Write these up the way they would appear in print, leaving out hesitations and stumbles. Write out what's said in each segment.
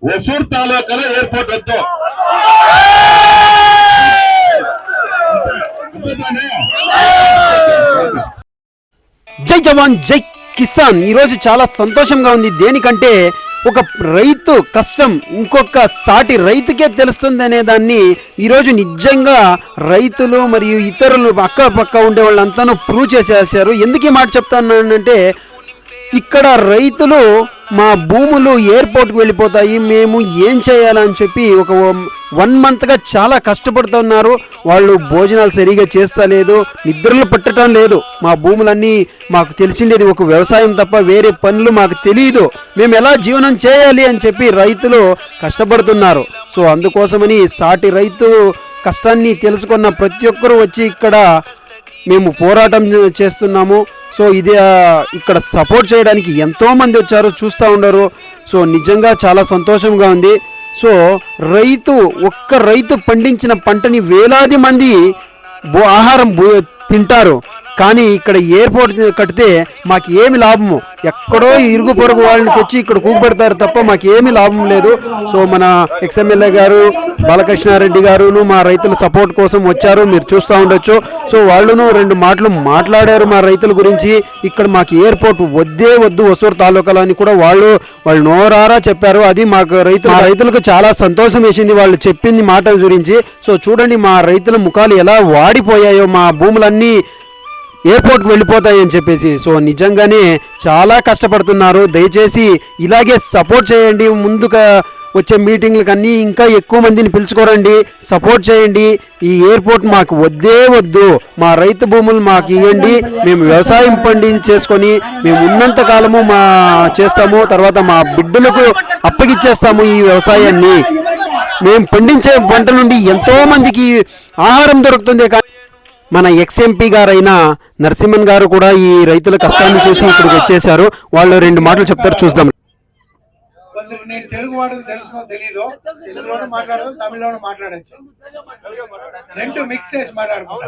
ಹೊಸೂರು ತಾಲೂಕಲ್ಲಿ ಏರ್ಪೋರ್ಟ್ ಇತ್ತು. జై జవాన్ జై కిసాన్. ఈరోజు చాలా సంతోషంగా ఉంది. దేనికంటే ఒక రైతు కష్టం ఇంకొక సాటి రైతుకే తెలుస్తుంది అనే దాన్ని ఈరోజు నిజంగా రైతులు మరియు ఇతరులు అక్క పక్క ఉండే వాళ్ళంతాను ప్రూవ్ చేసేసారు. ఎందుకు ఈ మాట చెప్తానంటే ఇక్కడ రైతులు మా భూములు ఎయిర్పోర్ట్కి వెళ్ళిపోతాయి, మేము ఏం చేయాలని చెప్పి ఒక 1 మంత్గా చాలా కష్టపడుతున్నారు. వాళ్ళు భోజనాలు సరిగా చేస్తలేదు, నిద్రలు పట్టడం లేదు. మా భూములన్నీ మాకు తెలిసిండేది ఒక వ్యవసాయం తప్ప వేరే పనులు మాకు తెలియదు, మేము ఎలా జీవనం చేయాలి అని చెప్పి రైతులు కష్టపడుతున్నారు. సో అందుకోసమని సాటి రైతు కష్టాన్ని తెలుసుకున్న ప్రతి ఒక్కరూ వచ్చి ఇక్కడ మేము పోరాటం చేస్తున్నాము. సో ఇది ఇక్కడ సపోర్ట్ చేయడానికి ఎంతోమంది వచ్చారు, చూస్తూ ఉండరు. సో నిజంగా చాలా సంతోషంగా ఉంది. సో ఒక్క రైతు పండించిన పంటని వేలాది మంది ఆహారం తింటారు. కానీ ఇక్కడ ఎయిర్పోర్ట్ కడితే మాకు ఏమి లాభము? ఎక్కడో ఇరుగు పొరుగు వాళ్ళని తెచ్చి ఇక్కడ కూకుపెడతారు తప్ప మాకు ఏమీ లాభం లేదు. సో మన ఎక్స్ఎమ్మెల్యే గారు బాలకృష్ణారెడ్డి గారును మా రైతుల సపోర్ట్ కోసం వచ్చారు, మీరు చూస్తూ ఉండొచ్చు. సో వాళ్ళను 2 మాటలు మాట్లాడారు మా రైతుల గురించి. ఇక్కడ మాకు ఎయిర్పోర్ట్ వద్దు హొసూరు తాలూకాలో అని కూడా వాళ్ళు నోరారా చెప్పారు. అది మాకు రైతులకు చాలా సంతోషం వేసింది వాళ్ళు చెప్పింది మాట గురించి. సో చూడండి మా రైతుల ముఖాలు ఎలా వాడిపోయాయో, మా భూములన్నీ ఎయిర్పోర్ట్కి వెళ్ళిపోతాయి అని చెప్పేసి. సో నిజంగానే చాలా కష్టపడుతున్నారు. దయచేసి ఇలాగే సపోర్ట్ చేయండి. ముందుగా వచ్చే మీటింగ్లకన్నీ ఇంకా ఎక్కువ మందిని పిలుచుకోరండి, సపోర్ట్ చేయండి. ఈ ఎయిర్పోర్ట్ మాకు వద్దు, మా రైతు భూములు మాకు ఇవ్వండి, మేము వ్యవసాయం చేసుకొని మేము ఉన్నంత కాలము చేస్తాము, తర్వాత మా బిడ్డలకు అప్పగిచ్చేస్తాము ఈ వ్యవసాయాన్ని. మేము పండించే పంట నుండి ఎంతో మందికి ఆహారం దొరుకుతుంది. కానీ మన ఎక్స్ఎంపీ గారైన నరసింహన్ గారు కూడా ఈ రైతుల కష్టాన్ని చూసి ఇక్కడికి వచ్చేసారు. వాళ్ళు 2 మాటలు చెప్తారు, చూద్దాం. నేను తెలుగు వాడు తెలుసుకో తెలీదు, తెలుగులోనూ మాట్లాడదు, తమిళలోనూ మాట్లాడచ్చు, 2 மிக்ஸ் చేసి மாட்டாடுறோம்.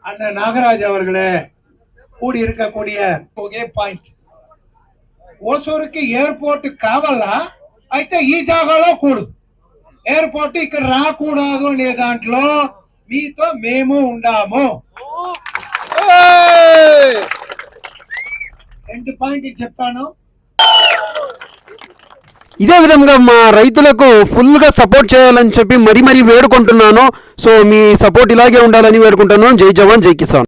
அந்த நாகராஜ் அவர்களே கூடி இருக்கக்கூடிய ஒரே பாయింట్, ఓసూరుకి ఎయిర్పోర్ట్ కావాలా అయితే ఈ జాగాలో కూడదు, ఎయిర్పోర్ట్ ఇక్కడ రాకూడదు అనే దాంట్లో మీతో మేము ఉండాము. 2 పాయింట్లు చెప్తాను. ఇదే విధంగా మా రైతులకు ఫుల్గా సపోర్ట్ చేయాలని చెప్పి మరీ వేడుకుంటున్నాను. సో మీ సపోర్ట్ ఇలాగే ఉండాలని వేడుకుంటున్నాను. జై జవాన్ జై కిసాన్.